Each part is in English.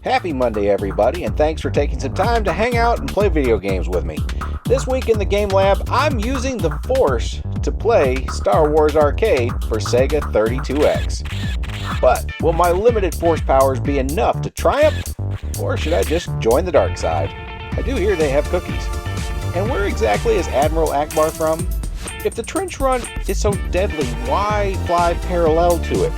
Happy Monday, everybody, and thanks for taking some time to hang out and play video games with me. This week in the Game Lab, I'm using the Force to play Star Wars Arcade for SEGA 32X. But will my limited Force powers be enough to triumph? Or should I just join the dark side? I do hear they have cookies. And where exactly is Admiral Akbar from? If the trench run is so deadly, why fly parallel to it?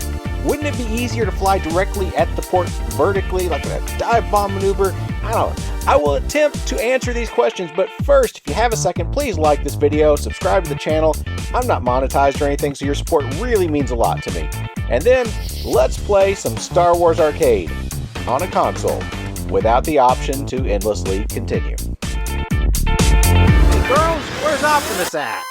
Wouldn't it be easier to fly directly at the port vertically, like in a dive bomb maneuver? I don't know. I will attempt to answer these questions, but first, if you have a second, please like this video, subscribe to the channel. I'm not monetized or anything, so your support really means a lot to me. And then, let's play some Star Wars Arcade on a console, without the option to endlessly continue. Hey girls, where's Optimus at?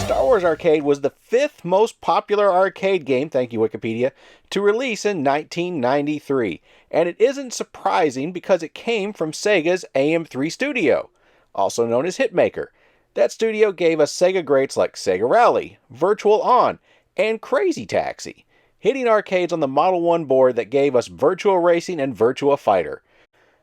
Star Wars Arcade was the fifth most popular arcade game, thank you Wikipedia, to release in 1993. And it isn't surprising because it came from Sega's AM3 studio, also known as Hitmaker. That studio gave us Sega greats like Sega Rally, Virtual On, and Crazy Taxi, hitting arcades on the Model 1 board that gave us Virtua Racing and Virtua Fighter.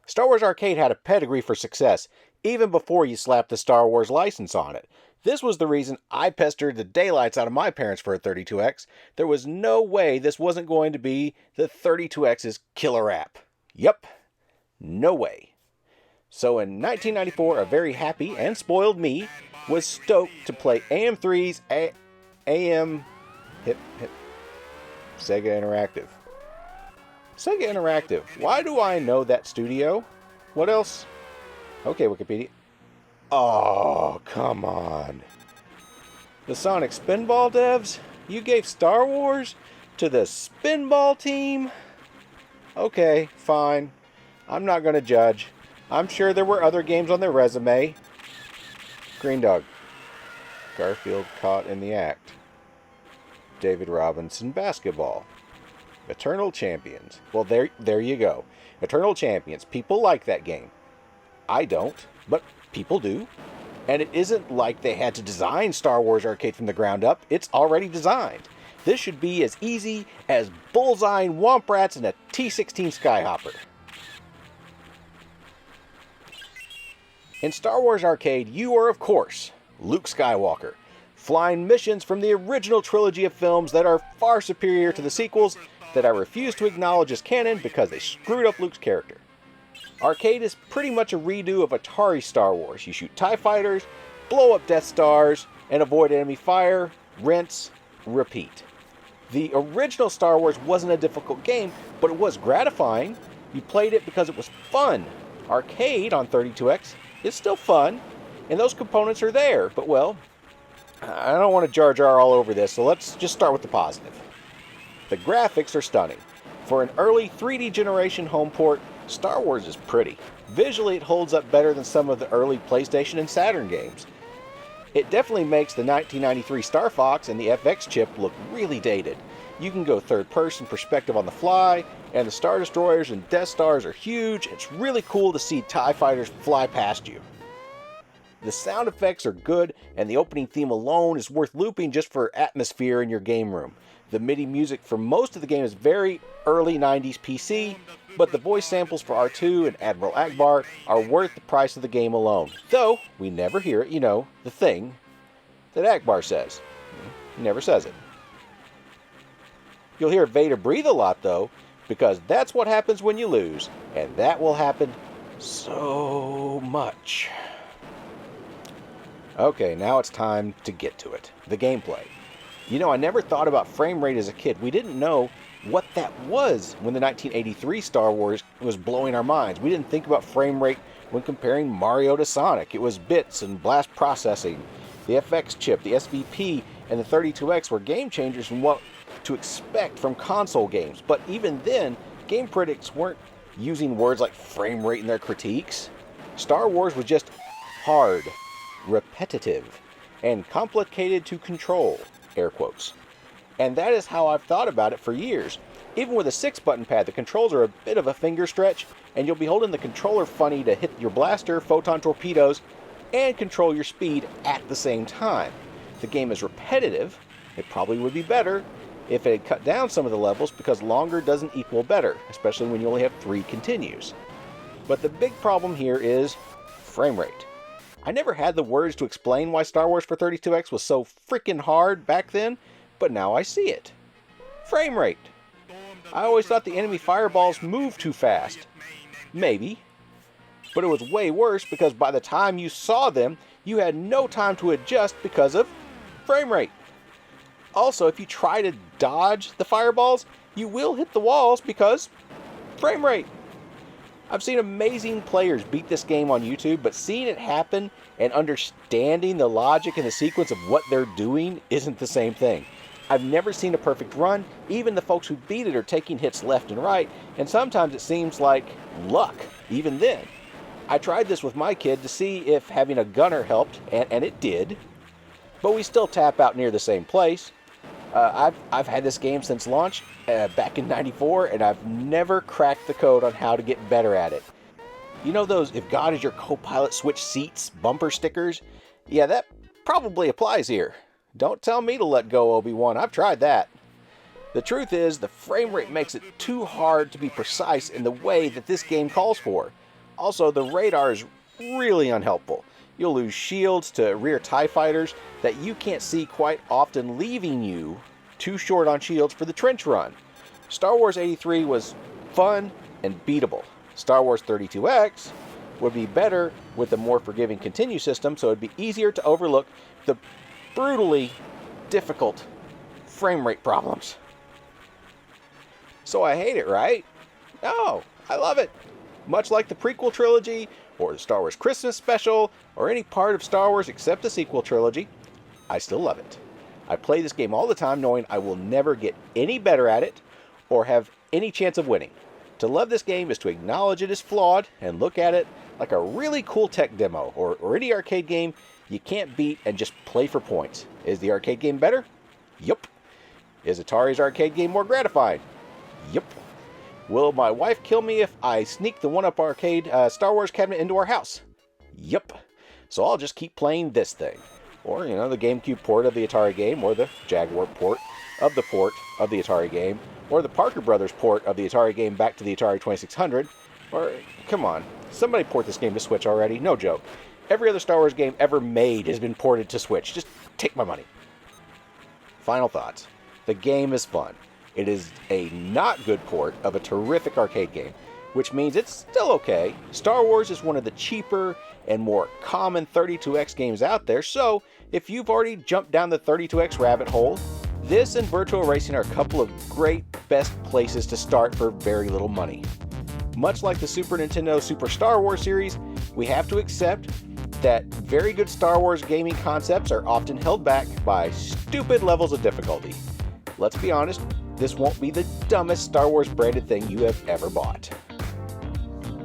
Star Wars Arcade had a pedigree for success, even before you slapped the Star Wars license on it. This was the reason I pestered the daylights out of my parents for a 32X. There was no way this wasn't going to be the 32X's killer app. Yup, no way. So in 1994, a very happy and spoiled me was stoked to play AM3's AM Sega Interactive. Sega Interactive. Why do I know that studio? What else? Okay, Wikipedia. Oh, come on. The Sonic Spinball devs? You gave Star Wars to the Spinball team? Okay, fine. I'm not going to judge. I'm sure there were other games on their resume. Green Dog. Garfield caught in the act. David Robinson basketball. Eternal Champions. Well, there you go. Eternal Champions. People like that game. I don't, but people do. And it isn't like they had to design Star Wars Arcade from the ground up. It's already designed. This should be as easy as bullseyeing Womp Rats in a T-16 Skyhopper. In Star Wars Arcade, you are, of course, Luke Skywalker, flying missions from the original trilogy of films that are far superior to the sequels that I refuse to acknowledge as canon because they screwed up Luke's character. Arcade is pretty much a redo of Atari Star Wars. You shoot TIE fighters, blow up Death Stars, and avoid enemy fire, rinse, repeat. The original Star Wars wasn't a difficult game, but it was gratifying. You played it because it was fun. Arcade on 32X is still fun, and those components are there, but well, I don't want to jar jar all over this, so let's just start with the positive. The graphics are stunning. For an early 3D generation home port, Star Wars is pretty. Visually, it holds up better than some of the early PlayStation and Saturn games. It definitely makes the 1993 Star Fox and the FX chip look really dated. You can go third-person perspective on the fly, and the Star Destroyers and Death Stars are huge. It's really cool to see TIE fighters fly past you. The sound effects are good, and the opening theme alone is worth looping just for atmosphere in your game room. The MIDI music for most of the game is very early 90s PC, but the voice samples for R2 and Admiral Akbar are worth the price of the game alone. Though, we never hear it, the thing that Akbar says. He never says it. You'll hear Vader breathe a lot, though, because that's what happens when you lose, and that will happen so much. Okay, now it's time to get to it. The gameplay. I never thought about frame rate as a kid. We didn't know what that was when the 1983 Star Wars was blowing our minds. We didn't think about frame rate when comparing Mario to Sonic. It was bits and blast processing. The FX chip, the SVP, and the 32X were game changers in what to expect from console games. But even then, game critics weren't using words like frame rate in their critiques. Star Wars was just hard, repetitive, and complicated to control, air quotes. And that is how I've thought about it for years. Even with a 6-button pad, the controls are a bit of a finger stretch, and you'll be holding the controller funny to hit your blaster, photon torpedoes, and control your speed at the same time. The game is repetitive. It probably would be better if it had cut down some of the levels, because longer doesn't equal better, especially when you only have 3 continues. But the big problem here is frame rate. I never had the words to explain why Star Wars for 32X was so freaking hard back then, but now I see it. Frame rate. I always thought the enemy fireballs moved too fast. Maybe. But it was way worse, because by the time you saw them, you had no time to adjust because of frame rate. Also, if you try to dodge the fireballs, you will hit the walls because frame rate. I've seen amazing players beat this game on YouTube, but seeing it happen and understanding the logic and the sequence of what they're doing isn't the same thing. I've never seen a perfect run. Even the folks who beat it are taking hits left and right, and sometimes it seems like luck, even then. I tried this with my kid to see if having a gunner helped, and it did, but we still tap out near the same place. I've had this game since launch, back in '94, and I've never cracked the code on how to get better at it. You know those "if God is your co-pilot, switch seats" bumper stickers? Yeah, that probably applies here. Don't tell me to let go, Obi-Wan. I've tried that. The truth is, the frame rate makes it too hard to be precise in the way that this game calls for. Also, the radar is really unhelpful. You'll lose shields to rear TIE fighters that you can't see quite often, leaving you too short on shields for the trench run. Star Wars 83 was fun and beatable. Star Wars 32X would be better with a more forgiving continue system, so it'd be easier to overlook the brutally difficult frame rate problems. So I hate it, right? No, I love it. Much like the prequel trilogy, or the Star Wars Christmas special, or any part of Star Wars except the sequel trilogy, I still love it. I play this game all the time knowing I will never get any better at it, or have any chance of winning. To love this game is to acknowledge it is flawed, and look at it like a really cool tech demo, or any arcade game you can't beat and just play for points. Is the arcade game better? Yup. Is Atari's arcade game more gratifying? Yup. Will my wife kill me if I sneak the one-up arcade Star Wars cabinet into our house? Yup. So I'll just keep playing this thing. Or, the GameCube port of the Atari game, or the Jaguar port of the Atari game, or the Parker Brothers port of the Atari game back to the Atari 2600. Or, come on, somebody port this game to Switch already, no joke. Every other Star Wars game ever made has been ported to Switch. Just take my money. Final thoughts. The game is fun. It is a not good port of a terrific arcade game, which means it's still okay. Star Wars is one of the cheaper and more common 32X games out there, so if you've already jumped down the 32X rabbit hole, this and Virtual Racing are a couple of great best places to start for very little money. Much like the Super Nintendo Super Star Wars series, we have to accept that very good Star Wars gaming concepts are often held back by stupid levels of difficulty. Let's be honest, this won't be the dumbest Star Wars branded thing you have ever bought.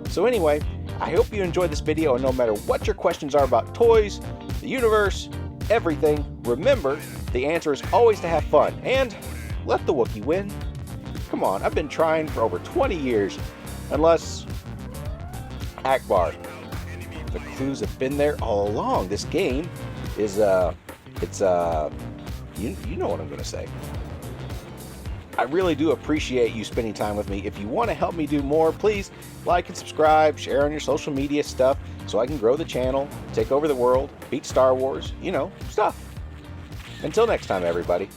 So anyway, I hope you enjoyed this video, and no matter what your questions are about toys, the universe, everything, remember, the answer is always to have fun, and let the Wookiee win. Come on, I've been trying for over 20 years, unless Akbar. The clues have been there all along. This game is, you know what I'm going to say. I really do appreciate you spending time with me. If you want to help me do more, please like and subscribe, share on your social media stuff so I can grow the channel, take over the world, beat Star Wars, stuff. Until next time, everybody.